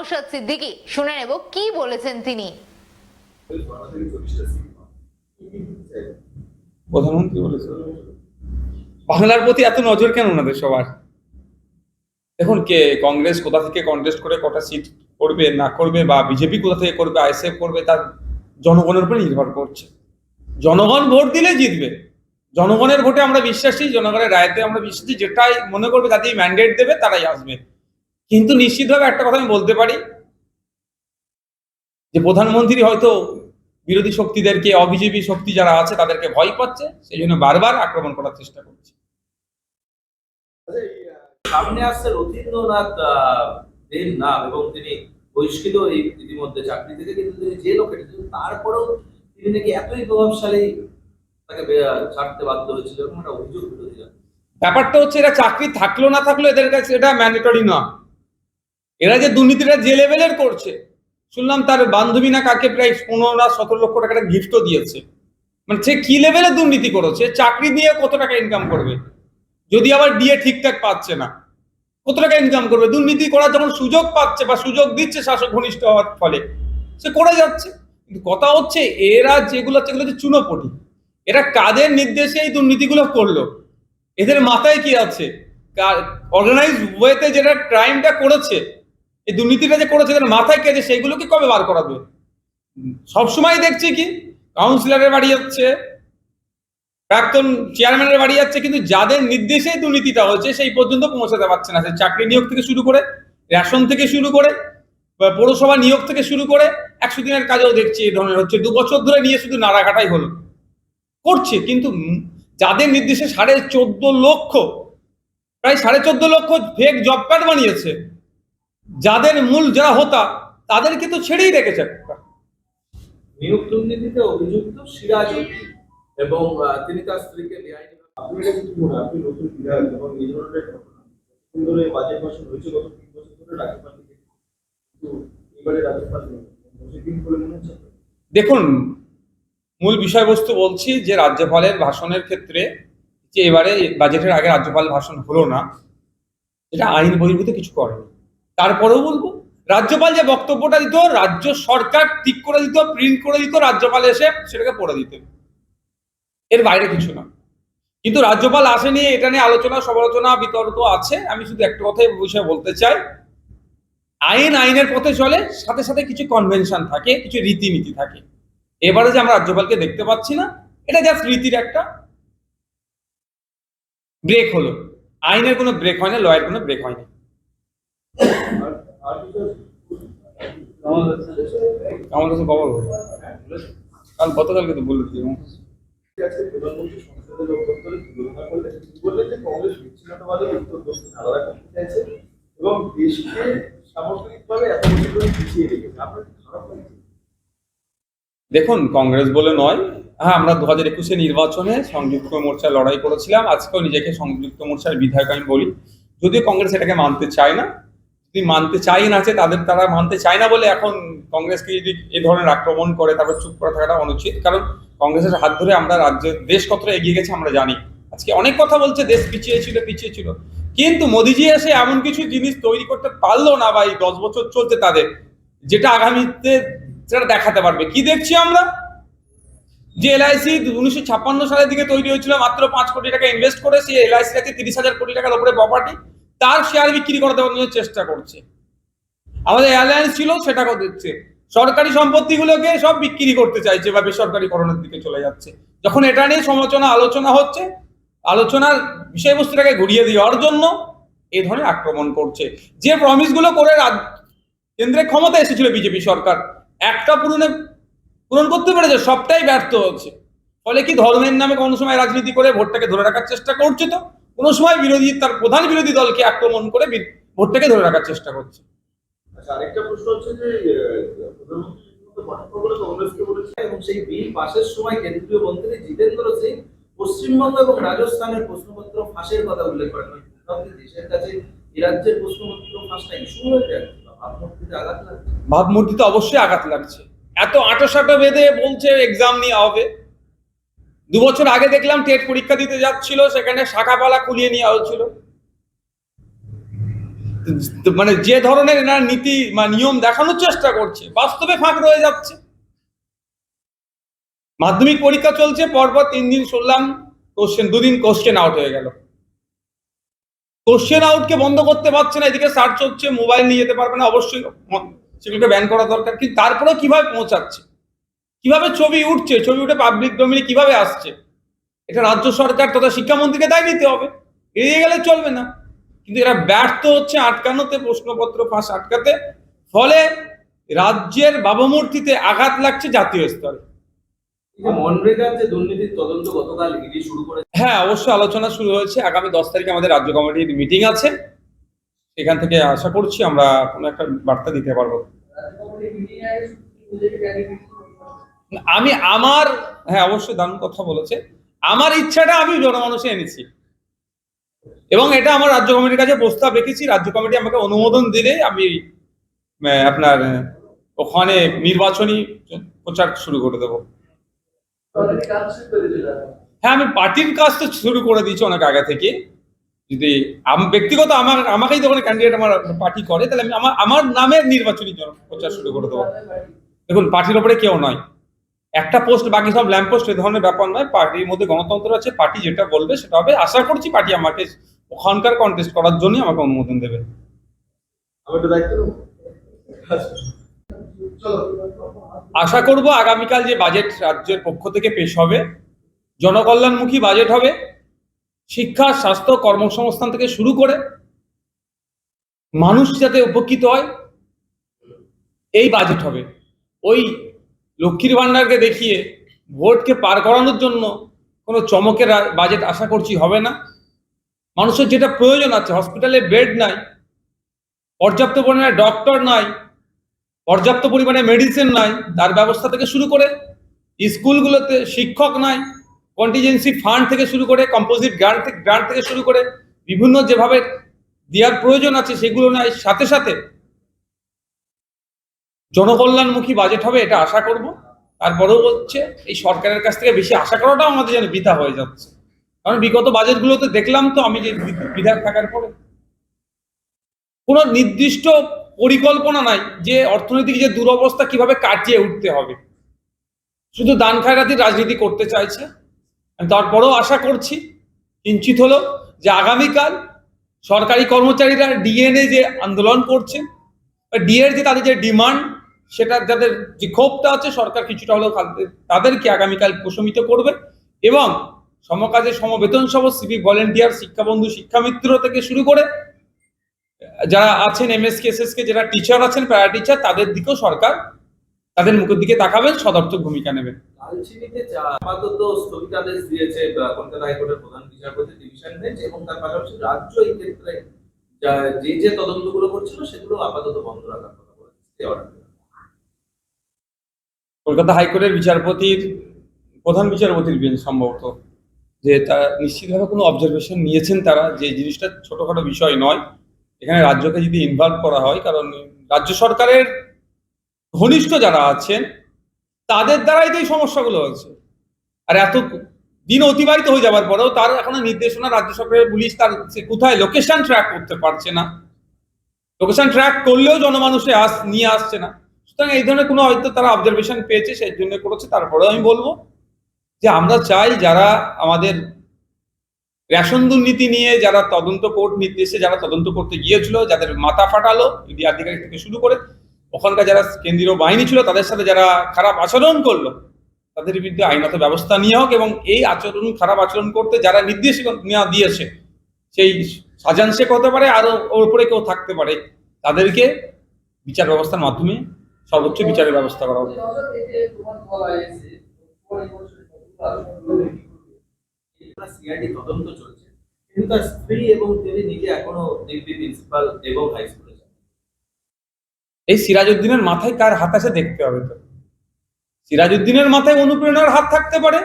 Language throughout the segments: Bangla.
নওশাদ সিদ্দিকী, শুনে নেব কি বলেছেন তিনি। প্রধানমন্ত্রী বলেছে বাংলার প্রতি এত নজর কেন ওনাদের সবার? দেখুন, কে কংগ্রেস কোথা থেকে কন্টেস্ট করে কটা সিট করবে না করবে, বা বিজেপি কোথা থেকে করবে, আইএসএফ করবে, তার জনগণের উপর নির্ভর করছে। জনগণ ভোট দিলে জিতবে। জনগণের ভোটে আমরা বিশ্বাসী, জনগণের রায়তে আমরা বিশ্বাসী। যেটাই মনে করবে তাতেই ম্যান্ডেট দেবে, তারাই আসবে। কিন্তু নিশ্চিতভাবে একটা কথা আমি বলতে পারি, যে প্রধানমন্ত্রী হয়তো বিরোধী শক্তিদেরকে, অবিজেপি শক্তি যারা আছে তাদেরকে ভয় পাচ্ছে, সেই জন্য বারবার আক্রমণ করার চেষ্টা করছে। সামনে আসছে রথীন্দ্রনাথ দেব নাম, এবং তিনি বহিষ্কৃত এই ইতিমধ্যে চাকরি থেকে, কিন্তু তিনি জেলও কেটেছেন। তারপরেও তিনি নাকি এতই প্রভাবশালী, তাকে ছাড়তে বাধ্য হয়েছিল, এরকম একটা অভিযোগ বিরোধী। ব্যাপারটা হচ্ছে, এরা চাকরি থাকলো না থাকলো এদের কাছে এটা ম্যান্ডেটরি নয়। এরা যে দুর্নীতিটা যে লেভেলের করছে, শুনলাম তার বান্ধবী না কাকে প্রায় 15-17 লক্ষ টাকা গিফটও দিয়েছে। মানে সে কি লেভেলের দুর্নীতি করেছে? চাকরি দিয়ে কত টাকা ইনকাম করবে? যদি আবার ডিএ ঠিকঠাক পাচ্ছে না, কত টাকা ইনকাম করবে? দুর্নীতি করার যখন সুযোগ পাচ্ছে বা সুযোগ দিচ্ছে শাসক ঘনিষ্ঠ হওয়ার ফলে, সে করে যাচ্ছে। কিন্তু কথা হচ্ছে, এরা যেগুলো হচ্ছে চুনোপটি। এরা কাদের নির্দেশে এই দুর্নীতিগুলো করলো? এদের মাথায় কি আছে? অর্গানাইজ ওয়েতে যেটা ক্রাইমটা করেছে, এই দুর্নীতিটা যে করেছে, এদের মাথায় কি আছে? সেইগুলোকে কবে বার করাবে? সবসময় দেখছি কি কাউন্সিলরের বাড়ি যাচ্ছে, প্রাক্তন চেয়ারম্যানের বাড়ি যাচ্ছে, কিন্তু যাদের নির্দেশে দুর্নীতিটা হচ্ছে সেই পর্যন্ত পৌঁছাতে পারছে না। সে চাকরি নিয়োগ থেকে শুরু করে, রেশন থেকে শুরু করে, পৌরসভা নিয়োগ থেকে শুরু করে 100 দিনের কাজেও দেখছি এই ধরনের হচ্ছে। 2 বছর ধরে নিয়ে শুধু নাড়াঘাটাই হলো করছে। কিন্তু যাদের নির্দেশে 14.5 লক্ষ, প্রায় 14.5 লক্ষ ফেক জব কার্ড বানিয়েছে, যাদের মূল যারা হোতা তাদেরকে তো ছেড়েই রেখেছে। নিয়োগ দুর্নীতিতে অভিযুক্ত সিরাজ উদ্দিন, এবং তিনি তার স্ত্রীকে বেআইনি। আপনার কাছে কি মনে হয়, আপনি নতুন বিধায়ক এবং এই ধরনের ঘটনা সুন্দরে বাজেট ভাষণ হয়েছে গত 3 বছর ধরে রাজ্যপাল থেকে, কিন্তু এবারে রাজ্যপাল দিন করে মনে হচ্ছে? দেখুন, মূল বিষয়বস্তু বলছি যে রাজ্যপালের ভাষণের ক্ষেত্রে, যে এবারে বাজেটের আগে রাজ্যপাল ভাষণ হলো না, এটা আইন বহির্ভূত কিছু করেনি। তারপরেও বলবো, রাজ্যপাল যে বক্তব্যটা দিত, রাজ্য সরকার ঠিক করে দিত, প্রিন্ট করে দিত, রাজ্যপাল এসে সেটাকে পড়ে দিত, এর বাইরে কিছু না। কিন্তু রাজ্যপাল আসেনি, এটা নিয়ে আলোচনা সমালোচনা বিতর্ক আছে। আমি শুধু একটা কথাই বিষয়ে বলতে চাই, আইনের পথে চলে, সাথে সাথে কিছু কনভেনশন থাকে, কিছু রীতিনীতি থাকে। এবারে যে আমরা রাজ্যপালকে দেখতে পাচ্ছি না, এটা জাস্ট রীতির একটা ব্রেক হলো। আইনের কোনো ব্রেক হয় না, লয়ের কোনো ব্রেক হয় না। আমার কাছে খবর হলো কাল, গতকালকে তো বলে দিই। প্রধানমন্ত্রী সংসদের লোক দপ্তরে তুলনা করলেন, বললেন যে কংগ্রেস বিচ্ছিন্নতাবাদের উত্তর দক্ষিণ আলাদা করতে চাইছে এবং দেশকে সামগ্রিকভাবে এত বছর ধরে পিছিয়ে রেখেছে। আপনার কি খারাপ লাগছে? দেখুন, কংগ্রেস বলে নয়, হ্যাঁ, আমরা 2021 নির্বাচনে সংযুক্ত মোর্চায় লড়াই করেছিলাম। আজকেও নিজেকে সংযুক্ত মোর্চার বিধায়ক আমি বলি, যদিও কংগ্রেস এটাকে মানতে চায় না। যদি মানতে চাই না, আছে তারা মানতে চায় না বলে এখন কংগ্রেসকে যদি এই ধরনের আক্রমণ করে, তারপর চুপ করে থাকাটা অনুচিত। কারণ কংগ্রেসের হাত ধরে আমরা রাজ্যের দেশ কতটা এগিয়ে গেছে আমরা জানি। আজকে অনেক কথা বলছে দেশ পিছিয়ে ছিল, কিন্তু মোদিজি এসে এমন কিছু জিনিস তৈরি করতে পারলো না, বা এই 10 বছর চলছে তাদের, যেটা আগামীতে সেটা দেখাতে পারবে। কি দেখছি আমরা? যে এলআইসি 1956 সালের দিকে তৈরি হয়েছিল, মাত্র 5 কোটি টাকা ইনভেস্ট করে, সেই এলআইসি আছে 30,000 কোটি টাকার উপরে প্রপার্টি, তার শেয়ার বিক্রি করাতে চেষ্টা করছে। আমাদের এয়ারলাইন্স ছিল, সেটাকেও দিচ্ছে। সরকারি সম্পত্তিগুলোকে সব বিক্রি করতে চাইছে বা বেসরকারিকরণের দিকে চলে যাচ্ছে। যখন এটা নিয়ে আলোচনা হচ্ছে, আলোচনার বিষয়বস্তুটাকে ঘুরিয়ে দেওয়ার জন্য এই ধরনের আক্রমণ করছে। যে প্রমিসগুলো করে কেন্দ্রে ক্ষমতা এসেছিল বিজেপি সরকার, একটা পূরণ করতে পেরেছে, সবটাই ব্যর্থ হচ্ছে। ফলে কি, ধর্মের নামে কোনো সময় রাজনীতি করে ভোটটাকে ধরে রাখার চেষ্টা করছে, তো কোনো সময় তার প্রধান বিরোধী দলকে আক্রমণ করে ভোটটাকে ধরে রাখার চেষ্টা করছে। আচ্ছা, আরেকটা প্রশ্ন হচ্ছে যে প্রধানমন্ত্রী কংগ্রেসকে বলেছে, এবং সেই বিল পাশের সময় কেন্দ্রীয় মন্ত্রী জিতেন্দ্র সিং পশ্চিমবঙ্গ এবং রাজস্থানের প্রশ্নপত্র ফাঁসের কথা উল্লেখ করেন। দেশের কাছে এই রাজ্যের প্রশ্নপত্র ফাঁসটা ইস্যু হয়ে যায়, ভাবমূর্তিতে আঘাত লাগছে। ভাবমূর্তিতে অবশ্যই আঘাত লাগছে। এত আঁটো বেঁধে বলছে এক্সাম নিয়ে হবে। 2 বছর আগে দেখলাম টেট পরীক্ষা দিতে যাচ্ছিল, সেখানে শাখাপালা খুলিয়ে নেওয়া হয়েছিল। মানে যে ধরনের এনার নীতি বা নিয়ম দেখানোর চেষ্টা করছে, বাস্তবে ফাঁক রয়ে যাচ্ছে। মাধ্যমিক পরীক্ষা চলছে, পরপর 3 দিন শুনলাম দুদিন কোশ্চেন আউট হয়ে গেল। কোশ্চেন আউটকে বন্ধ করতে পারছে না, এদিকে সার্চ হচ্ছে, মোবাইল নিয়ে যেতে পারবে না, অবশ্যই সেগুলোকে ব্যান করা দরকার। কিন্তু তারপরেও কিভাবে পৌঁছাচ্ছে, কিভাবে ছবি উঠছে, ছবি উঠে পাবলিক ডোমেইনে কিভাবে আসছে, এটা রাজ্য সরকার তথা শিক্ষামন্ত্রীকে দায় নিতে হবে, এড়িয়ে গেলে চলবে না। কিন্তু এরা ব্যর্থ হচ্ছে আটকানোতে, প্রশ্নপত্র ফাঁস আটকাতে, ফলে রাজ্যের ভাবমূর্তিতে আঘাত লাগছে জাতীয় স্তরে। মনরেগার যে দুর্নীতির তদন্ত গতকাল ইডি শুরু করে, হ্যাঁ, অবশ্যই আলোচনা শুরু হয়েছে। আগামী 10 তারিখে আমাদের রাজ্য কমিটির মিটিং আছে, সেখান থেকে আশা করছি আমরা কোনো একটা বার্তা দিতে পারবো। হ্যাঁ, অবশ্যই দারুণ কথা বলেছে। আমার ইচ্ছাটা আমি জনমানুষে এনেছি এবং এটা আমার রাজ্য কমিটির কাছে প্রস্তাব রেখেছি। রাজ্য কমিটি আমাকে অনুমোদন দিলে আমি আপনার ওখানে নির্বাচনী প্রচার শুরু করে দেবো। হ্যাঁ, আমি পার্টির কাজ তো শুরু করে দিয়েছি অনেক আগে থেকে। যদি ব্যক্তিগত আমাকেই যখন ক্যান্ডিডেট আমার পার্টি করে, তাহলে আমি আমার নামের নির্বাচনী প্রচার শুরু করে দেবো। দেখুন, পার্টির ওপরে কেউ নয়, একটা পোস্ট বাকি সব ল্যাম্প পোস্ট, এ ধরনের ব্যাপার নয়। পার্টির মধ্যে গণতন্ত্র আছে, পার্টি যেটা বলবে সেটা হবে। আশা করছি পার্টি আমাকে ওখানকার কন্টেস্ট করার জন্য আমাকে অনুমোদন দেবে। আশা করব আগামীকাল যে বাজেট রাজ্যের পক্ষ থেকে পেশ হবে, জনকল্যাণমুখী বাজেট হবে। শিক্ষা, স্বাস্থ্য, কর্মসংস্থান থেকে শুরু করে মানুষ যাতে উপকৃত হয়, এই বাজেট হবে। ওই লক্ষ্মীর ভান্ডারকে দেখিয়ে ভোটকে পার করানোর জন্য কোনো চমকের বাজেট আশা করছি হবে না। মানুষের যেটা প্রয়োজন আছে, হসপিটালে বেড নাই, পর্যাপ্ত পরিমাণে ডক্টর নাই, পর্যাপ্ত পরিমাণে মেডিসিন নাই, তার ব্যবস্থা থেকে শুরু করে স্কুলগুলোতে শিক্ষক নাই, কন্টিজেন্সি ফান্ড থেকে শুরু করে কম্পোজিট গ্রান্ট থেকে শুরু করে বিভিন্ন যেভাবে দেওয়ার প্রয়োজন আছে সেগুলো নাই। সাথে সাথে জনকল্যাণমুখী বাজেট হবে, এটা আশা করব। তারপরেও হচ্ছে এই সরকারের কাছ থেকে বেশি আশা করাটাও আমাদের যেন বৃথা হয়ে যাচ্ছে, কারণ বিগত বাজেটগুলোতে দেখলাম তো, আমি যে বিধায়ক থাকার পরে কোনো নির্দিষ্ট পরিকল্পনা নাই যে অর্থনৈতিক যে দুরবস্থা কিভাবে কাটিয়ে উঠতে হবে, শুধু দান খায়রাতির রাজনীতি করতে চাইছে। তারপরেও আশা করছি কিঞ্চিত হলো যে আগামীকাল সরকারি কর্মচারীরা ডিএনএ যে আন্দোলন করছে, ডিএর যে তাদের যে ডিমান্ড, সেটা যাদের যে ক্ষোভটা আছে, সরকার কিছুটা হলেও তাদেরকে আগামীকাল প্রশমিত করবে এবং সমকাজে সমবেতন সহ সিভিক ভলেন্টিয়ার, শিক্ষাবন্ধু, শিক্ষামিত্র থেকে শুরু করে যারা আছেন এমএসকে, এসএসকে, যারা টিচার আছেন, প্যারা টিচার, তাদের দিকেও সরকার তাদের মুখের দিকে তাকাবেন, সদর্থক ভূমিকা নেবেন। কালচিনিতে আপাতত স্থগিতাদেশ দিয়েছে কলকাতা হাইকোর্টের প্রধান বিচারপতি ডিভিশন বেঞ্চ, এবং তার পাশাপাশি রাজ্য এই ক্ষেত্রে যে তদন্তগুলো করছিল সেগুলো আপাতত বন্ধ রাখার কথা বলেছে। কলকাতা হাইকোর্টের প্রধান বিচারপতির বেঞ্চ সম্ভবত, যে তারা নিশ্চিতভাবে কোনো অবজারভেশন নিয়েছেন তারা, যে জিনিসটা ছোটখাটো বিষয় নয়। এখানে রাজ্যকে যদি ইনভলভ করা হয়, কারণ রাজ্য সরকারের ঘনিষ্ঠ যারা আছেন তাদের দ্বারাই তো এই সমস্যাগুলো হয়েছে। আর এত দিন অতিবাহিত হয়ে যাওয়ার পরেও তার এখনো নির্দেশনা, রাজ্য সরকারের পুলিশ তার কোথায় লোকেশন ট্র্যাক করতে পারছে না, লোকেশন ট্র্যাক করলেও জনমানুষে নিয়ে আসছে না। সুতরাং এই ধরনের কোনো হয়তো তারা অবজারভেশন পেয়েছে, সেই জন্য করেছে। তারপরেও আমি বলবো যে আমরা চাই যারা আমাদের রেশন দুর্নীতি নিয়ে যারা তদন্ত কোর্ট নির্দেশে যারা তদন্ত করতে গিয়েছিল, যাদের মাথা ফাটালো ইডি আধিকারিক থেকে শুরু করে ওখানকার যারা কেন্দ্রীয় বাহিনী ছিল, তাদের সাথে যারা খারাপ আচরণ করলো, তাদের বিরুদ্ধে আইনত ব্যবস্থা নিয়ে হোক। এবং এই খারাপ আচরণ করতে যারা নির্দেশ দিয়েছে, সেই সাজান শেখ হতে পারে, আরো ওর উপরে কেউ থাকতে পারে, তাদেরকে বিচার ব্যবস্থার মাধ্যমে সর্বোচ্চ বিচারের ব্যবস্থা করা হবে। সিআইডি তদন্ত চলছে, কিন্তু তার স্ত্রী এবং তিনি নিজে এখনো ডিগ্রি প্রিন্সিপাল এবং হাই স্কুলে যান। এই সিরাজউদ্দিনের মাথায় কার হাত আছে দেখতে হবে। তো সিরাজউদ্দিনের মাথায় অনুপ্রেরণার হাত থাকতে পারে,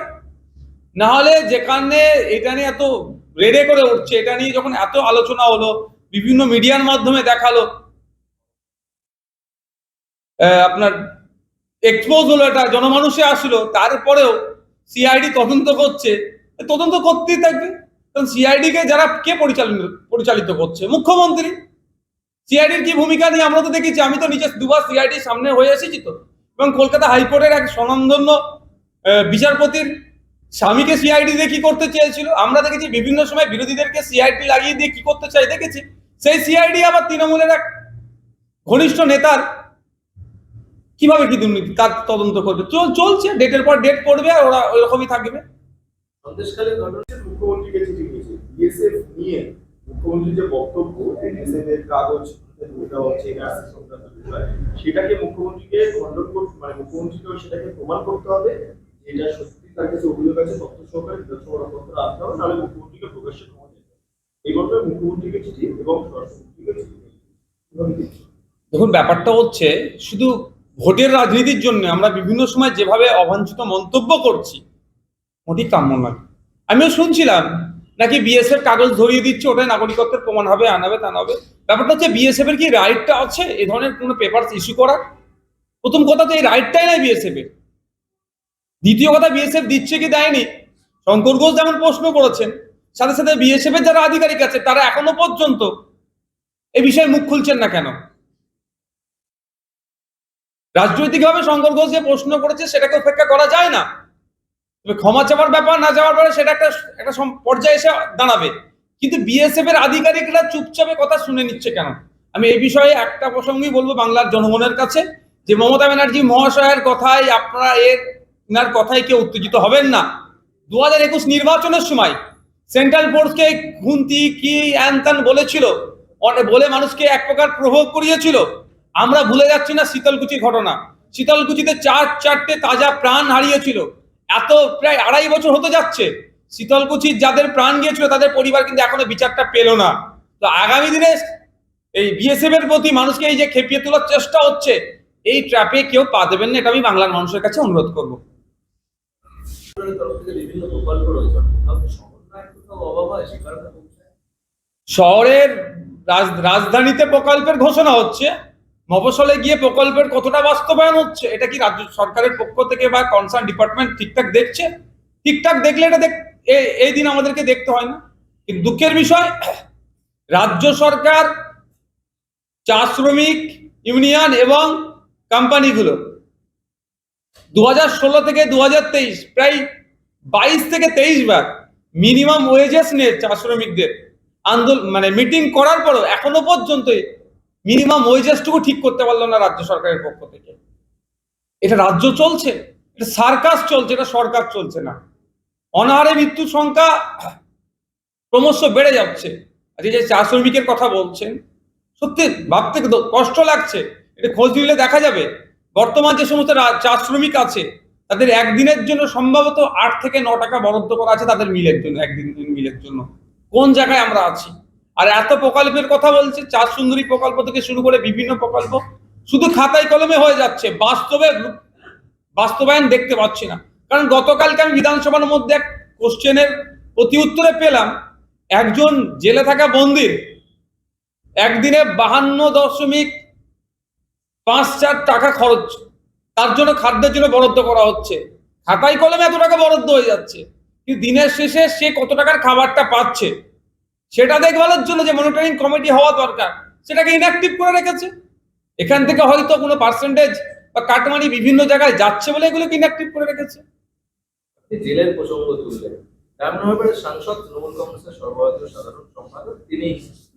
না হলে যেখানে এটা নিয়ে এত রেডে করে উঠছে, এটা নিয়ে যখন এত আলোচনা হলো, বিভিন্ন মিডিয়ার মাধ্যমে দেখালো, আপনার এক্সপোজ হলো, এটা জনমানুষে আসলো, তারপরেও সিআইডি তদন্ত করছে, তদন্ত করতেই থাকবে। কারণ সিআইডি কে কে পরিচালিত করছে? মুখ্যমন্ত্রী। সিআইডির কি ভূমিকা নিয়ে আমরা তো দেখেছি, আমি তো নিজে দুবার সিআইডির সামনে হয়ে এসেছি তো, এবং কলকাতা হাইকোর্টের এক স্বনামধন্য বিচারপতির স্বামীকে সিআইডি দিয়ে কি করতে চেয়েছিল আমরা দেখেছি, বিভিন্ন সময় বিরোধীদেরকে সিআইডি লাগিয়ে দিয়ে কি করতে চাই দেখেছি। সেই সিআইডি আবার তৃণমূলের এক ঘনিষ্ঠ নেতার কিভাবে কি দুর্নীতি তার তদন্ত করবে, চলছে, ডেটের পর ডেট পড়বে আর ওরা ওইরকমই থাকবে। সন্দেশখালীর ঘটনা মুখ্যমন্ত্রীকে চিঠি দিয়েছে বিএসএফ নিয়ে, মুখ্যমন্ত্রীর যে বক্তব্য বিএসএফ এর কাগজ এটা হচ্ছে এনআরসি সংক্রান্ত বিষয়, সেটাকে মুখ্যমন্ত্রীকে খণ্ডন করতে, মানে মুখ্যমন্ত্রীকে সেটাকে প্রমাণ করতে হবে, এটা সত্যি তার কাছে অভিযোগ আছে, তথ্য সহকারে বিধানসভাপত্র আনতে হবে, নাহলে মুখ্যমন্ত্রীকে প্রকাশ্যে ক্ষমা দিতে হবে। এই ঘটনায় মুখ্যমন্ত্রীকে চিঠি এবং স্বরাষ্ট্রমন্ত্রীকে চিঠি দিয়েছে। দেখুন, ব্যাপারটা হচ্ছে শুধু ভোটের রাজনীতির জন্য আমরা বিভিন্ন সময় যেভাবে অবাঞ্ছিত মন্তব্য করছি মোটেই কাম্য নয়। আমিও শুনছিলাম নাকি বিএসএফ কাগজ ধরিয়ে দিচ্ছে, ওটাই নাগরিকত্বের প্রমাণ হবে, আনাবে তা হবে। ব্যাপারটা হচ্ছে বিএসএফ এর কি রাইটটা আছে এই ধরনের কোনো পেপার ইস্যু করার? প্রথম কথা তো এই রাইটটাই নাই বিএসএফ এর। দ্বিতীয় কথা, বিএসএফ দিচ্ছে কি দেয়নি, শঙ্কর ঘোষ যেমন প্রশ্ন করেছেন, সাথে সাথে বিএসএফ এর যারা আধিকারিক আছে তারা এখনো পর্যন্ত এই বিষয়ে মুখ খুলছেন না কেন? রাজনৈতিকভাবে শঙ্কর ঘোষ যে প্রশ্ন করেছে সেটাকে উপেক্ষা করা যায় না, তবে ক্ষমা চাওয়ার ব্যাপার না যাওয়ার পরে সেটা একটা পর্যায়ে এসে দাঁড়াবে। কিন্তু বিএসএফ এর আধিকারিকরা চুপচাপে কথা শুনে নিচ্ছে কেন? আমি এই বিষয়ে একটা প্রসঙ্গই বলবো বাংলার জনগণের কাছে, যে মমতা ব্যানার্জি মহাশয়ের কথায় আপনারা এনার কথায় কেউ উত্তেজিত হবেন না। 2021 নির্বাচনের সময় সেন্ট্রাল ফোর্সকে খুন্তি কি অ্যান বলেছিল, বলে মানুষকে এক প্রকার প্রভোগ করিয়েছিল। আমরা ভুলে যাচ্ছি না শীতলকুচির ঘটনা। শীতলকুচিতে চারটে তাজা প্রাণ হারিয়েছিল, এত প্রায় 2.5 বছর হতে যাচ্ছে। শীতলকুচির যাদের প্রাণ গিয়েছিল তাদের পরিবার কিন্তু এখনো বিচারটা পেল না। তো আগামী দিনে এই বিএসএফ এর প্রতি মানুষকে এই যে খেপিয়ে তোলার চেষ্টা হচ্ছে, এই ট্র্যাপে কেউ পা দেবেন না, এটা আমি বাংলার মানুষের কাছে অনুরোধ করব। তরফ থেকে বিভিন্ন প্রকল্প রয়েছে, কোথাও সমন্বয় কোথাও অভাব হয়, সে কারণে শহরের রাজধানীতে প্রকল্পের ঘোষণা হচ্ছে, মফস্বলে গিয়ে প্রকল্পের কতটা বাস্তবায়ন হচ্ছে এটা কি রাজ্য সরকারের পক্ষ থেকে বা কনসার্ন ডিপার্টমেন্ট ঠিকঠাক দেখছে? ঠিকঠাক দেখলে এটা এই দিন আমাদেরকে দেখতে হয় না। কিন্তু দুঃখের বিষয়, রাজ্য সরকার, চা শ্রমিক ইউনিয়ন এবং কোম্পানিগুলো 2016 থেকে 2023 প্রায় 22 থেকে 23 বার মিনিমাম ওয়েজেস নিয়ে চা শ্রমিকদের আন্দোলন মানে মিটিং করার পরও এখনো পর্যন্ত মিনিমাম ওয়েজেসটুকু ঠিক করতে পারলো না রাজ্য সরকারের পক্ষ থেকে। এটা রাজ্য চলছে, এটা সার্কাস চলছে, এটা সরকার চলছে না। অনাহারে মৃত্যুর সংখ্যা ক্রমশ বেড়ে যাচ্ছে। আজকে যে চা শ্রমিকের কথা বলছেন, সত্যি ভাবতে কষ্ট লাগছে। এটা খোঁজ নিলে দেখা যাবে বর্তমান যে সমস্ত চা শ্রমিক আছে তাদের একদিনের জন্য সম্ভবত 8 থেকে 9 টাকা বরাদ্দ করা আছে তাদের মিলের জন্য, একদিন মিলের জন্য। কোন জায়গায় আমরা আছি? আর এত প্রকল্পের কথা বলছে, চা সুন্দরী প্রকল্প থেকে শুরু করে বিভিন্ন প্রকল্প শুধু খাতায় কলমে হয়ে যাচ্ছে, বাস্তবায়ন দেখতে পাচ্ছি না। কারণ গতকালকে আমি বিধানসভার মধ্যে এক কোশ্চেনের প্রতি উত্তরে পেলাম, একজন জেলে থাকা বন্দির একদিনে 52.54 টাকা খরচ, তার জন্য খাদ্যের জন্য বরাদ্দ করা হচ্ছে। খাতায় কলমে এত টাকা বরাদ্দ হয়ে যাচ্ছে, কিন্তু দিনের শেষে সে কত টাকার খাবারটা পাচ্ছে সেটা দেখভালের জন্য যে মনিটরিং কমিটি হওয়া দরকার সেটাকে ইনঅ্যাক্টিভ করে রেখেছে। এখান থেকে হয়তো কোনো পার্সেন্টেজ বা কাটমানি বিভিন্ন জায়গায় যাচ্ছে বলে এগুলোকে ইনঅ্যাক্টিভ করে রেখেছে। জেলের প্রসঙ্গ তুললেন, রামনগরের সাংসদ তৃণমূল কংগ্রেসের সর্বভারতীয় সাধারণ সম্পাদক, তিনি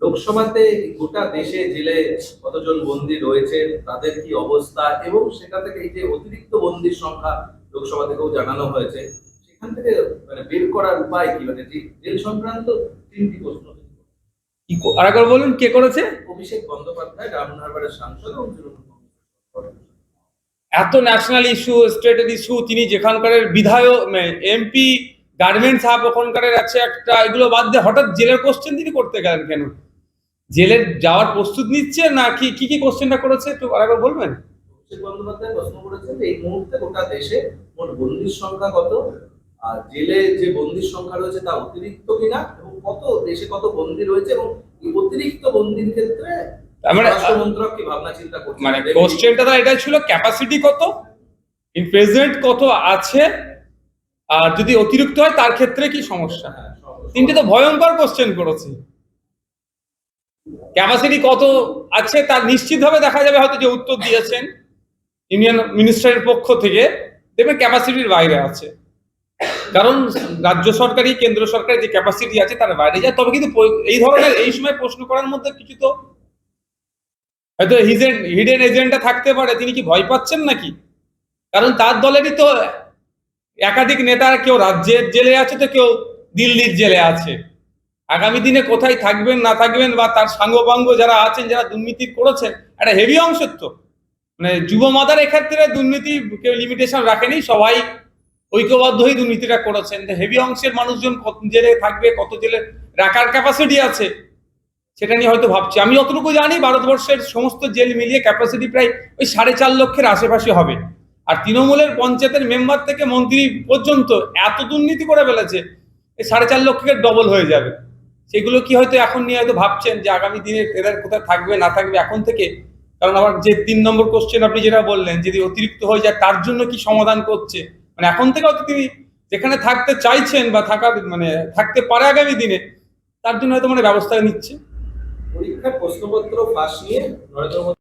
লোকসভাতে গোটা দেশে জেলে কতজন বন্দী রয়েছে, তাদের কি অবস্থা, এবং সেটা থেকে এই যে অতিরিক্ত বন্দীর সংখ্যা লোকসভা থেকেও জানানো হয়েছে, সেখান থেকে মানে বের করার উপায় কি, মানে জেল সংক্রান্ত 3টি প্রশ্ন। আরেকবার বলুন, কে করেছে? অভিষেক বন্দ্যোপাধ্যায়, রামনগরের সাংসদ এবং তৃণমূল কংগ্রেস। এত ন্যাশনাল ইস্যু, স্টেটের ইস্যু, তিনি যেখানকার বিধায়ক এমপি, গার্মেন্টস হাব ওখানকার আছে একটা, এগুলো বাদ দিয়ে হঠাৎ জেলের কোশ্চেন তিনি করতে গেলেন কেন? জেলের যাওয়ার প্রস্তুত নিচ্ছে না কি কি কোশ্চেনটা করেছে একটু আরেকবার বলবেন? অভিষেক বন্দ্যোপাধ্যায় প্রশ্ন করেছেন যে এই মুহূর্তে গোটা দেশে মোট বন্দীর সংখ্যা কত, আর জেলে যে বন্দীর সংখ্যা রয়েছে তা অতিরিক্ত কিনা, এবং কত দেশে কত বন্দী রয়েছে, এবং এই অতিরিক্ত বন্দীর ক্ষেত্রে রাষ্ট্রমন্ত্রক কি ভাবনা চিন্তা করছে। মানে কোশ্চেনটা তো এটা ছিল ক্যাপাসিটি কত, ইন প্রেজেন্ট কত আছে, আর যদি অতিরিক্ত হয় তার ক্ষেত্রে কি সমস্যা। 3টে তো ভয়ঙ্কর কোশ্চেন করেছে। ক্যাপাসিটি কত আছে তার নিশ্চিতভাবে দেখা যাবে, হয়তো যে উত্তর দিয়েছেন ইউনিয়ন মিনিস্টারের পক্ষ থেকে, দেখবেন ক্যাপাসিটির বাইরে আছে। কারণ রাজ্য সরকারি কেন্দ্র সরকারের যে ক্যাপাসিটি আছে তার বাইরে যায়। তবে কিন্তু এই ধরনের এই সময় প্রশ্ন করার মধ্যে কিছু তো হয়তো হিডেন এজেন্ডা থাকতে পারে। তিনি কি ভয় পাচ্ছেন নাকি? কারণ তার দলেরই তো একাধিক নেতা, কেউ রাজ্যের জেলে আছে তো কেউ দিল্লির জেলে আছে। আগামী দিনে কোথায় থাকবেন না থাকবেন, বা তার সাঙ্গপাঙ্গ যারা আছেন, যারা দুর্নীতি করেছেন, একটা হেভি অংশের তো মানে যুব মাদার এক্ষেত্রে দুর্নীতি কেউ লিমিটেশন রাখেনি, সবাই ঐক্যবদ্ধ হয়ে দুর্নীতিটা করেছেন। হেভি অংশের মানুষজন কত জেলে থাকবে, কত জেলে রাখার ক্যাপাসিটি আছে, সেটা নিয়ে হয়তো ভাবছি। আমি যতটুকু জানি ভারতবর্ষের সমস্ত জেল মিলিয়ে ক্যাপাসিটি প্রায় ওই 4.5 লক্ষের আশেপাশে হবে। আর তৃণমূলের পঞ্চায়েতের মেম্বার থেকে মন্ত্রী পর্যন্ত এত দুর্নীতি করে ফেলেছে, এই 4.5 লক্ষের ডবল হয়ে যাবে। সেগুলো কি হয়তো এখন নিয়ে হয়তো ভাবছেন যে আগামী দিনে এদের কোথায় থাকবে না থাকবে এখন থেকে। কারণ আবার যে 3 নম্বর কোশ্চেন আপনি যেটা বললেন, যদি অতিরিক্ত হয়ে যায় তার জন্য কি সমাধান করছে, মানে এখন থেকে হয়তো তিনি যেখানে থাকতে চাইছেন বা থাকার মানে থাকতে পারে আগামী দিনে, তার জন্য হয়তো মানে ব্যবস্থা নিচ্ছে। পরীক্ষার প্রশ্নপত্র ফাঁস নিয়ে নরেন্দ্র মোদী